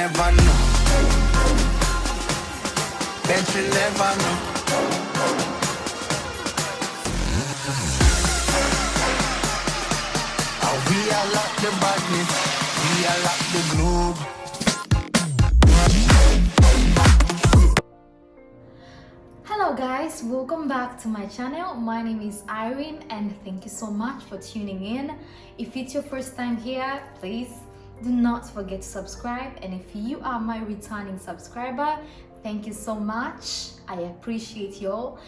never know. Bet you never know. We are like the badness, we are like the globe. Hello guys, welcome back to my channel. My name is Irene and thank you so much for tuning in. If it's your first time here, please do not forget to subscribe, and if you are my returning subscriber, thank you so much. I appreciate you all.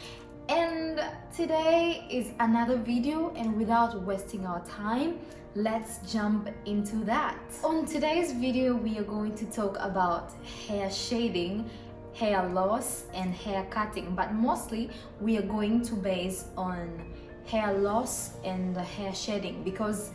And today is another video, and without wasting our time, let's jump into that. On today's video, we are going to talk about hair shading, hair loss, and hair cutting, but mostly we are going to base on hair loss and hair shedding because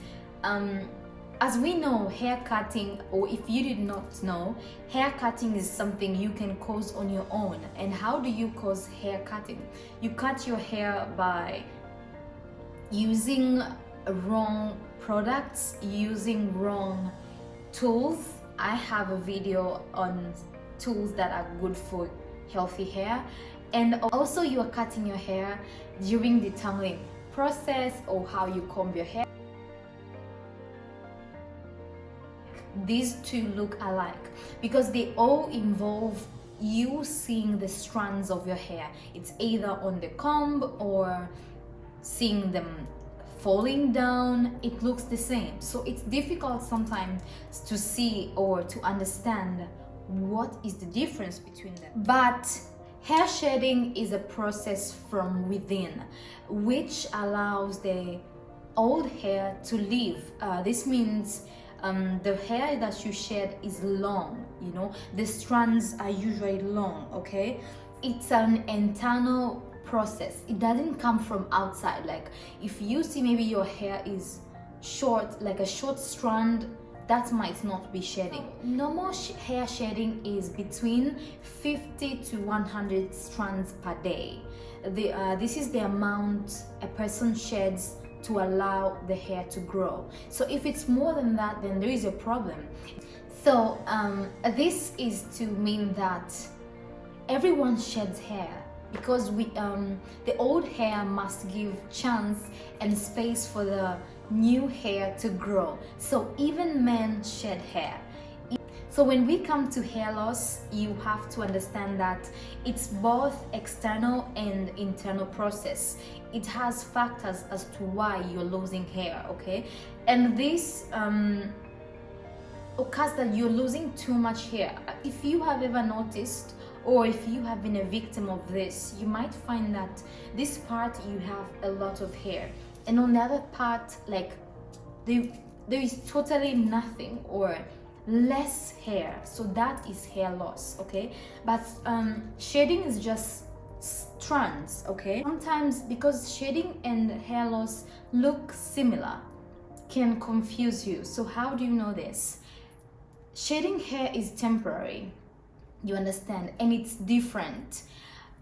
as we know, hair cutting, or if you did not know, hair cutting is something you can cause on your own. And how do you cause hair cutting? You cut your hair by using wrong products, using wrong tools. I have a video on tools that are good for healthy hair, and also you are cutting your hair during the tangling process or how you comb your hair. These two look alike because they all involve you seeing the strands of your hair. It's either on the comb or seeing them falling down. It looks the same, so it's difficult sometimes to see or to understand what is the difference between them. But hair shedding is a process from within which allows the old hair to leave. This means the hair that you shed is long, you know, the strands are usually long, okay? It's an internal process. It doesn't come from outside. Like if you see maybe your hair is short, like a short strand, that might not be shedding. Normal hair shedding is between 50 to 100 strands per day. This is the amount a person sheds to allow the hair to grow. So if it's more than that, then there is a problem. So this is to mean that everyone sheds hair because the old hair must give chance and space for the new hair to grow. So even men shed hair. So when we come to hair loss, you have to understand that it's both external and internal process. It has factors as to why you're losing hair, okay? And this occurs that you're losing too much hair. If you have ever noticed, or if you have been a victim of this, you might find that this part you have a lot of hair, and on the other part, like there is totally nothing or less hair. So that is hair loss, okay? But shedding is just strands, okay? Sometimes because shedding and hair loss look similar, can confuse you. So how do you know this? Shedding hair is temporary, you understand, and it's different.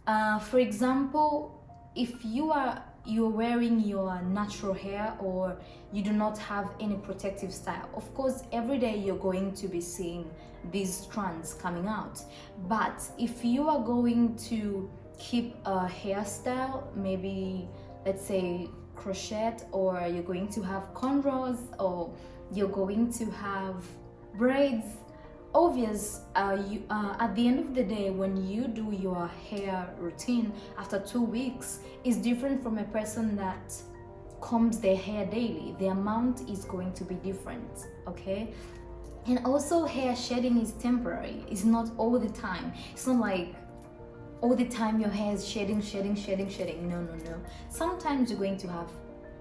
For example, if you're wearing your natural hair or you do not have any protective style, of course every day you're going to be seeing these strands coming out. But if you are going to keep a hairstyle, maybe let's say crochet, or you're going to have cornrows, or you're going to have braids, obvious at the end of the day, when you do your hair routine after 2 weeks, is different from a person that combs their hair daily. The amount is going to be different, okay? And also hair shedding is temporary. It's not all the time. It's not like all the time your hair is shedding. No. Sometimes you're going to have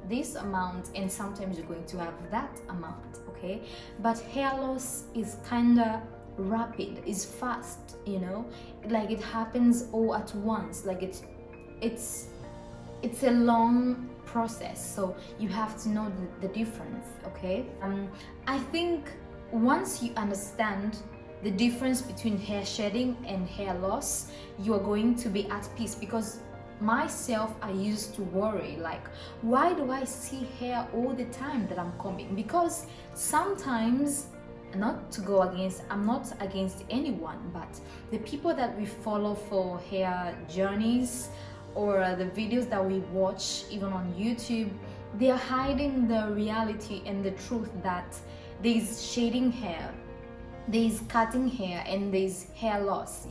this amount and sometimes you're going to have that amount, okay? But hair loss is kind of rapid, is fast, you know, like it happens all at once. Like it's a long process, so you have to know the difference, okay? I think once you understand the difference between hair shedding and hair loss, you are going to be at peace. Because myself, I used to worry, like, why do I see hair all the time that I'm combing? Because sometimes not to go against, I'm not against anyone, but the people that we follow for hair journeys or the videos that we watch even on YouTube, they are hiding the reality and the truth that there is shading hair, there is cutting hair, and there is hair loss.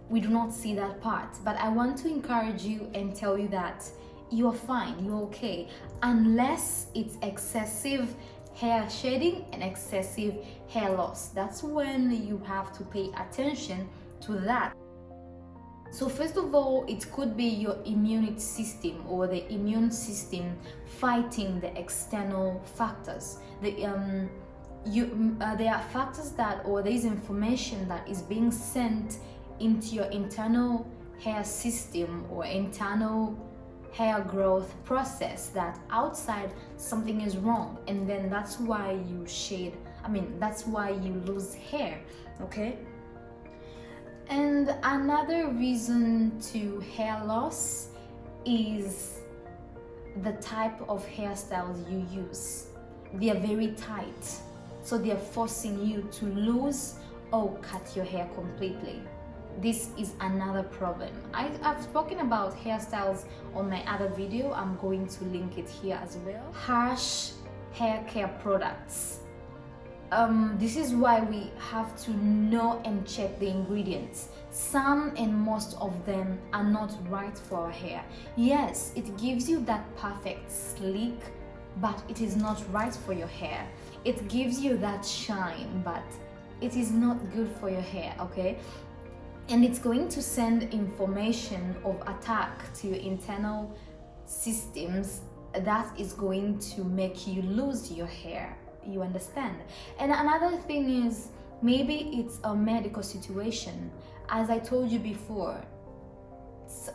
We do not see that part. But I want to encourage you and tell you that you're fine, you're okay, unless it's excessive hair shedding and excessive hair loss. That's when you have to pay attention to that. So first of all, it could be your immune system or the immune system fighting the external factors. There are factors that, or there is information that is being sent into your internal hair system or internal hair growth process, that outside something is wrong, and then that's why you that's why you lose hair. Okay. And another reason to hair loss is the type of hairstyles you use. They are very tight, so they are forcing you to lose or cut your hair completely. This is another problem. I've spoken about hairstyles on my other video. I'm going to link it here as well. Harsh hair care products. This is why we have to know and check the ingredients. Some and most of them are not right for our hair. Yes, it gives you that perfect sleek, but it is not right for your hair. It gives you that shine, but it is not good for your hair, okay? And it's going to send information of attack to your internal systems that is going to make you lose your hair. You understand? And another thing is, maybe it's a medical situation. As I told you before,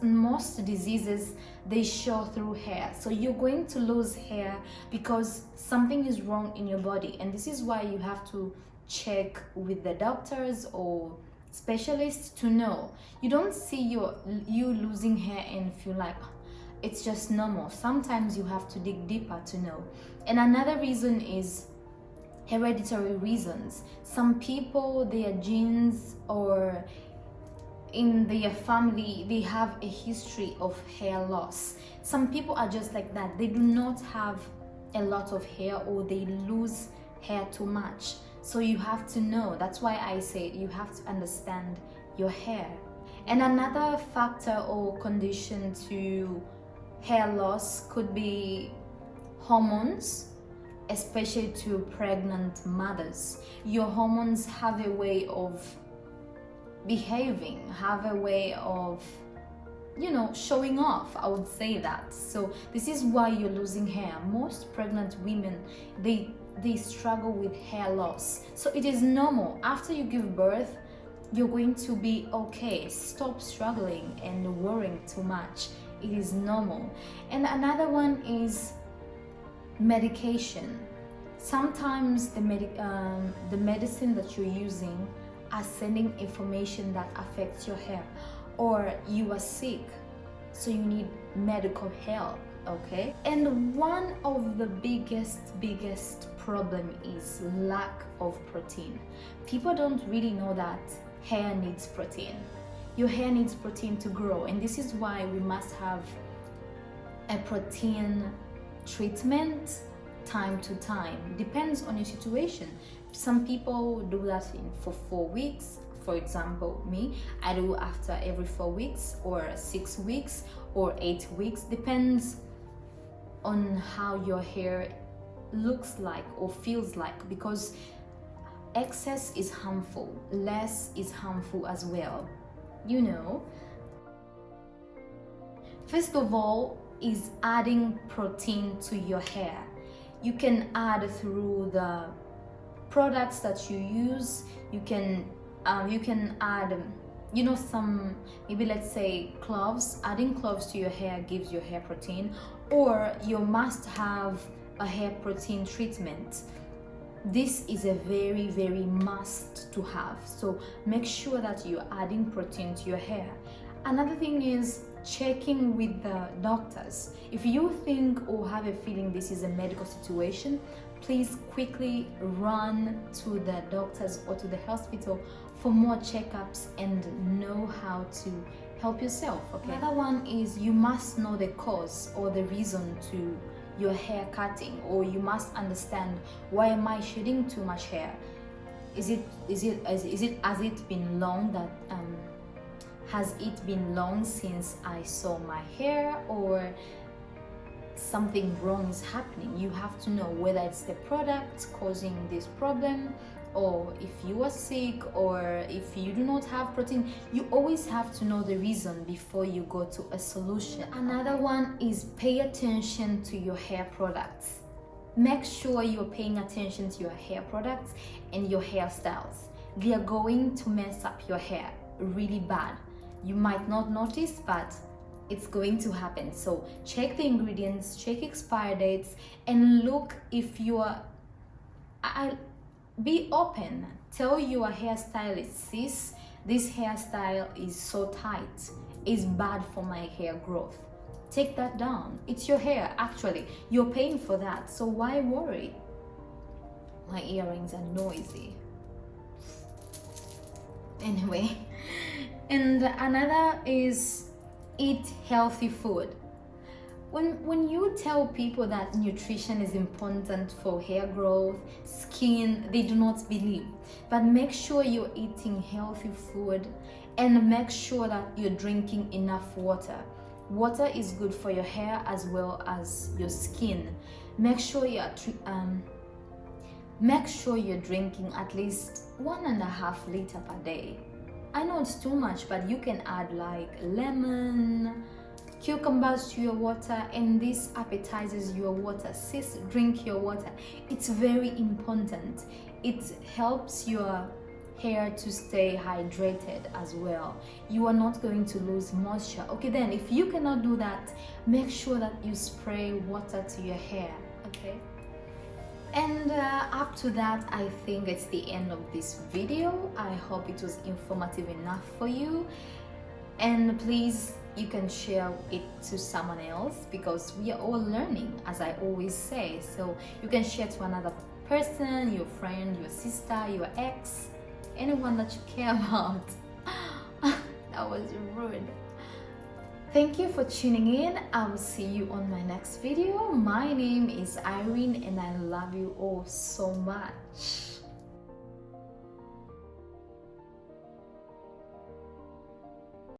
most diseases, they show through hair. So you're going to lose hair because something is wrong in your body, and this is why you have to check with the doctors or specialists to know. You don't see you losing hair and feel like it's just normal. Sometimes you have to dig deeper to know. And another reason is hereditary reasons. Some people, their genes or in their family, they have a history of hair loss. Some people are just like that. They do not have a lot of hair, or they lose hair too much. So you have to know. That's why I say you have to understand your hair. And another factor or condition to hair loss could be hormones, especially to pregnant mothers. Your hormones have a way of behaving, have a way of showing off, I would say that. So this is why you're losing hair. Most pregnant women, they struggle with hair loss. So it is normal. After you give birth, you're going to be okay. Stop struggling and worrying too much. It is normal. And another one is medication. Sometimes the medicine that you're using are sending information that affects your hair, or you are sick, so you need medical help. Okay. And one of the biggest problem is lack of protein. People don't really know that hair needs protein. Your hair needs protein to grow, and this is why we must have a protein treatment time to time. Depends on your situation. Some people do that for 4 weeks. For example, me, I do after every 4 weeks or 6 weeks or 8 weeks. Depends on how your hair looks like or feels like, because excess is harmful, less is harmful as well. First of all is adding protein to your hair. You can add through the products that you use. You can add some, maybe let's say cloves. Adding cloves to your hair gives your hair protein, or you must have a hair protein treatment. This is a very must to have. So make sure that you're adding protein to your hair. Another thing is checking with the doctors. If you think or have a feeling this is a medical situation, please quickly run to the doctors or to the hospital for more checkups and know how to help yourself. Okay. Another one is you must know the cause or the reason to your hair cutting, or you must understand, why am I shedding too much hair? Has it been long that has it been long since I saw my hair, or something wrong is happening? You have to know whether it's the product causing this problem, or if you are sick, or if you do not have protein. You always have to know the reason before you go to a solution. Another one is pay attention to your hair products. Make sure you're paying attention to your hair products and your hairstyles. They are going to mess up your hair really bad. You might not notice, but it's going to happen. So check the ingredients, check expire dates, and look if you are... Be open. Tell your hairstylist, sis, this hairstyle is so tight, it's bad for my hair growth. Take that down. It's your hair, actually. You're paying for that, so why worry? My earrings are noisy. Anyway, and another is eat healthy food. When you tell people that nutrition is important for hair growth, skin, they do not believe. But make sure you're eating healthy food, and make sure that you're drinking enough water. Water is good for your hair as well as your skin. Make sure you're drinking at least 1.5 liters per day. I know it's too much, but you can add like lemon, cucumbers to your water, and this appetizes your water. Sis, drink your water. It's very important. It helps your hair to stay hydrated as well. You are not going to lose moisture. Okay, then if you cannot do that, make sure that you spray water to your hair. Okay, and up to that, I think it's the end of this video. I hope it was informative enough for you, and please, you can share it to someone else, because we are all learning, as I always say. So you can share to another person, your friend, your sister, your ex, anyone that you care about. That was rude. Thank you for tuning in. I will see you on my next video. My name is Irene, and I love you all so much.